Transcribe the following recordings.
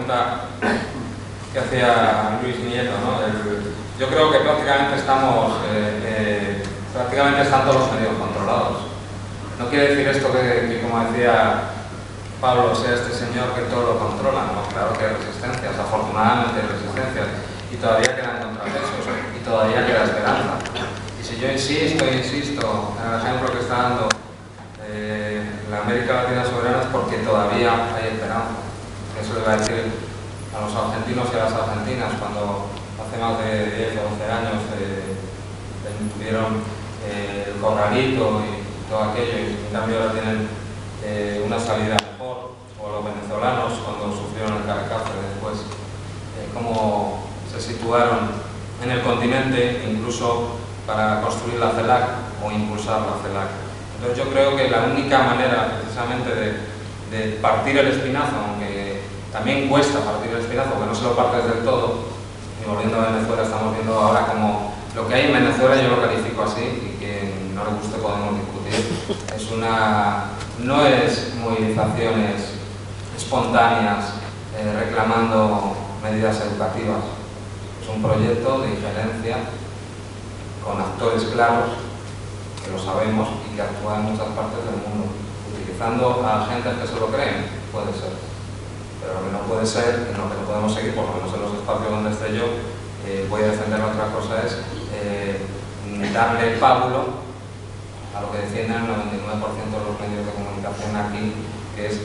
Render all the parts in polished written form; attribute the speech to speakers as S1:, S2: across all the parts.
S1: pregunta que hacía Luis Nieto, ¿no? Yo creo que prácticamente están todos los medios controlados. No quiere decir esto que como decía Pablo, sea este señor que todo lo controla, ¿no? Claro que hay resistencias, afortunadamente hay resistencias, y todavía quedan contrapesos, y todavía queda esperanza. Y si yo insisto en el ejemplo que está dando la América Latina soberana, es porque todavía hay esperanza. Eso le va a decir a los argentinos y a las argentinas cuando hace más de 10 o 11 años tuvieron el corralito y todo aquello, y en cambio ahora tienen una salida mejor, o los venezolanos cuando sufrieron el Caracazo después, cómo se situaron en el continente incluso para construir la CELAC o impulsar la CELAC. Entonces yo creo que la única manera precisamente de partir el espinazo, aunque también cuesta partir el espinazo, que no se lo partes del todo, y volviendo a Venezuela estamos viendo ahora como lo que hay en Venezuela, yo lo califico así, y que no le guste podemos discutir, no es movilizaciones espontáneas reclamando medidas educativas, es un proyecto de injerencia con actores claros, que lo sabemos y que actúan en muchas partes del mundo, utilizando a agentes que se lo creen, puede ser, pero lo que no puede ser, y lo que no podemos seguir, por lo menos en los espacios donde esté yo, voy a defender otra cosa, es darle pábulo a lo que defienden el 99% de los medios de comunicación aquí, que es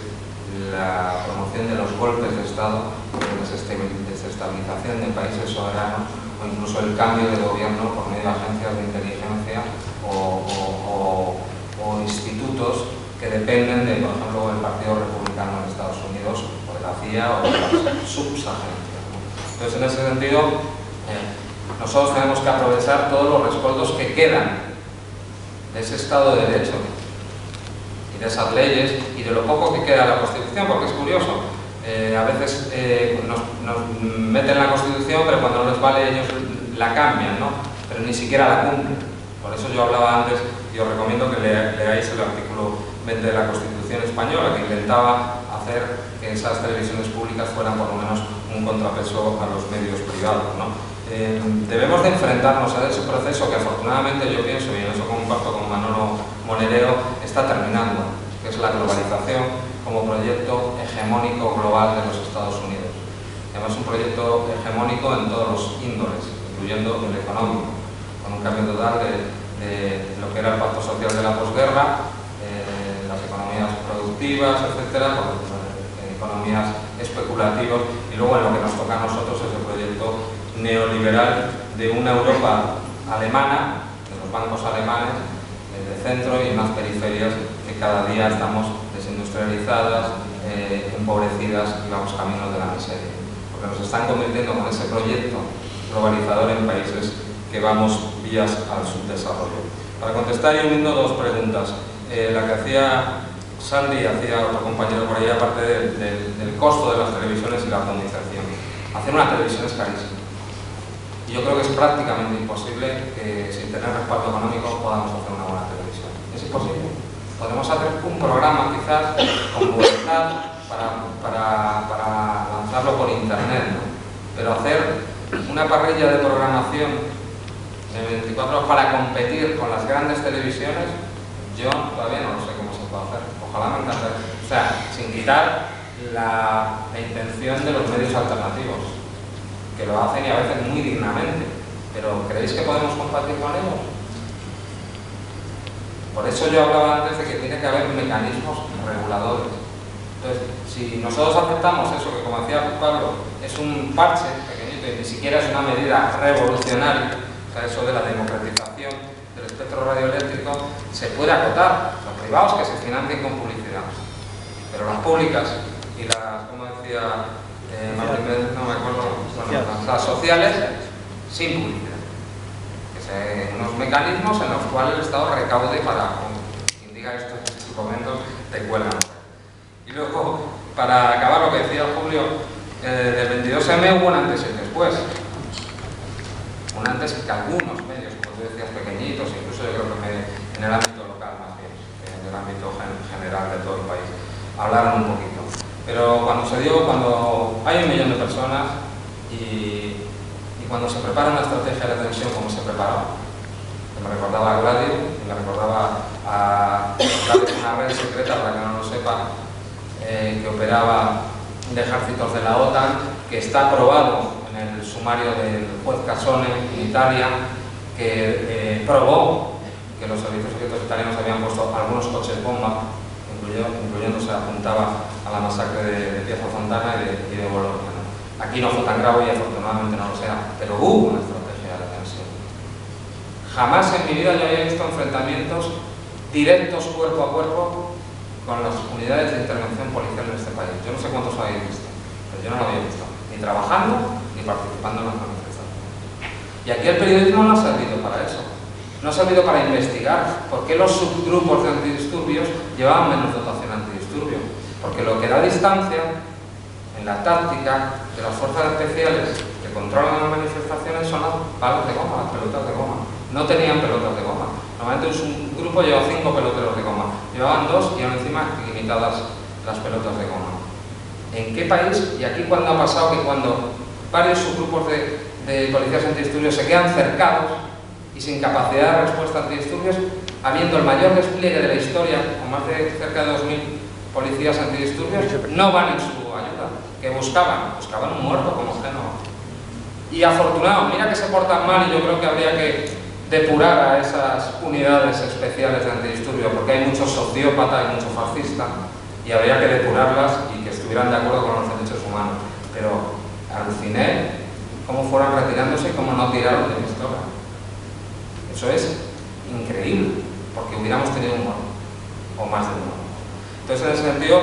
S1: la promoción de los golpes de Estado, de desestabilización de países soberanos, o incluso el cambio de gobierno por medio de agencias de inteligencia o institutos que dependen de, por ejemplo, el Partido Republicano de Estados Unidos, o de la CIA o de las subagencias, ¿no? Entonces, en ese sentido, nosotros tenemos que aprovechar todos los rescoldos que quedan de ese Estado de Derecho y de esas leyes y de lo poco que queda de la Constitución, porque es curioso, a veces nos meten la Constitución, pero cuando no les vale ellos la cambian, ¿no? Pero ni siquiera la cumplen. Por eso yo hablaba antes, y os recomiendo que leáis el artículo 20 de la Constitución española, que intentaba hacer que esas televisiones públicas fueran por lo menos un contrapeso a los medios privados, ¿no? Debemos de enfrentarnos a ese proceso que afortunadamente yo pienso, y en eso comparto con Manolo Monereo, está terminando, que es la globalización como proyecto hegemónico global de los Estados Unidos. Además, un proyecto hegemónico en todos los índoles, incluyendo el económico, con un cambio total de lo que era el pacto social de la posguerra, las economías productivas, etcétera, economías especulativas, y luego en lo que nos toca a nosotros es el proyecto neoliberal de una Europa alemana, de los bancos alemanes, de centro y en las periferias, que cada día estamos desindustrializadas, empobrecidas y vamos camino de la miseria. Porque nos están convirtiendo con ese proyecto globalizador en países que vamos vías al subdesarrollo. Para contestar y uniendo dos preguntas, la que hacía Sandy, hacía otro compañero por ahí, aparte del costo de las televisiones y la comunicación. Hacer una televisión es carísimo. Y yo creo que es prácticamente imposible que sin tener respaldo económico podamos hacer una buena televisión. Es imposible. Podemos hacer un programa quizás con voluntad para lanzarlo por internet, ¿no? Pero hacer una parrilla de programación de 24 horas para competir con las grandes televisiones, yo todavía no lo sé cómo se puede hacer. Ojalá me encantaría. O sea, sin quitar la intención de los medios alternativos, que lo hacen y a veces muy dignamente, pero ¿creéis que podemos compartir con ellos? Por eso yo hablaba antes de que tiene que haber mecanismos reguladores. Entonces, si nosotros aceptamos eso, que como decía Pablo, es un parche pequeñito y ni siquiera es una medida revolucionaria, o sea, eso de la democratización del espectro radioeléctrico, se puede acotar. Los privados que se financien con publicidad, pero las públicas y las, como decía no me acuerdo, bueno, las sociales, sin publicidad. Que sean unos mecanismos en los cuales el Estado recaude para, quien diga esto en estos momentos, te cuelgan. Y luego, para acabar lo que decía Julio, del 22M hubo un antes y un después. Un antes que algunos medios, como tú decías, pequeñitos, incluso yo creo que en el ámbito local más bien, en el ámbito general de todo el país, hablaron un poquito. Pero cuando hay 1 millón de personas y cuando se prepara una estrategia de atención como se preparó, que me recordaba a Gladio, y me recordaba a una red secreta, para que no lo sepa, que operaba de ejércitos de la OTAN, que está aprobado en el sumario del juez Casone en Italia, que probó que los servicios secretos italianos habían puesto algunos coches bomba, incluyendo se apuntaba a la masacre de Piazza Fontana y de Bologna, ¿no? Aquí no fue tan grave y afortunadamente no lo sea, pero hubo una estrategia de tensión. Jamás en mi vida yo había visto enfrentamientos directos cuerpo a cuerpo con las unidades de intervención policial en este país. Yo no sé cuántos habéis visto, pero yo no lo había visto, ni trabajando ni participando en las manifestaciones. Y aquí el periodismo no ha servido para eso. No ha servido para investigar por qué los subgrupos de antidisturbios llevaban menos dotación antidisturbios. Porque lo que da distancia en la táctica de las fuerzas especiales que controlan las manifestaciones son las balas de goma, las pelotas de goma. No tenían pelotas de goma. Normalmente un grupo lleva 5 peloteros de goma. Llevaban 2 y aún encima limitadas las pelotas de goma. ¿En qué país? Y aquí cuando ha pasado que cuando varios subgrupos de policías antidisturbios se quedan cercados y sin capacidad de respuesta antidisturbios, habiendo el mayor despliegue de la historia, con más de cerca de 2.000 policías antidisturbios, no van en su ayuda, que buscaban un muerto como Génova. Y afortunado, mira que se portan mal y yo creo que habría que depurar a esas unidades especiales de antidisturbios, porque hay muchos sociópatas y muchos fascistas, y habría que depurarlas y que estuvieran de acuerdo con los derechos humanos. Pero aluciné cómo fueron retirándose y cómo no tiraron de pistola. Eso es increíble, porque hubiéramos tenido un muerto, o más de uno. Entonces, en ese sentido,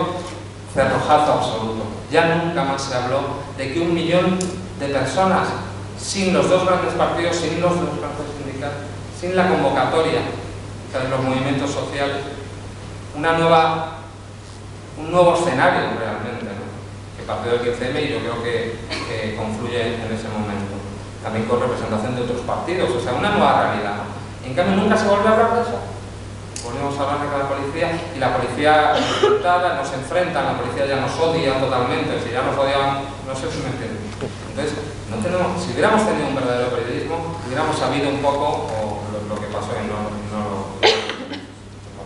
S1: cerrojazo absoluto. Ya nunca más se habló de que 1 millón de personas, sin los 2 grandes partidos, sin los 2 grandes sindicatos, sin la convocatoria de los movimientos sociales, un nuevo escenario realmente, ¿no? Que partió del 15M y yo creo que confluye en ese momento. También con representación de otros partidos, o sea, una nueva realidad, ¿no? En cambio, nunca se volvió a hablar de eso. Volvemos a hablar de cada policía y la policía nos enfrenta, la policía ya nos odia totalmente, si ya nos odiaban, no sé si me entienden. Entonces, si hubiéramos tenido un verdadero periodismo, hubiéramos sabido un poco lo que pasó en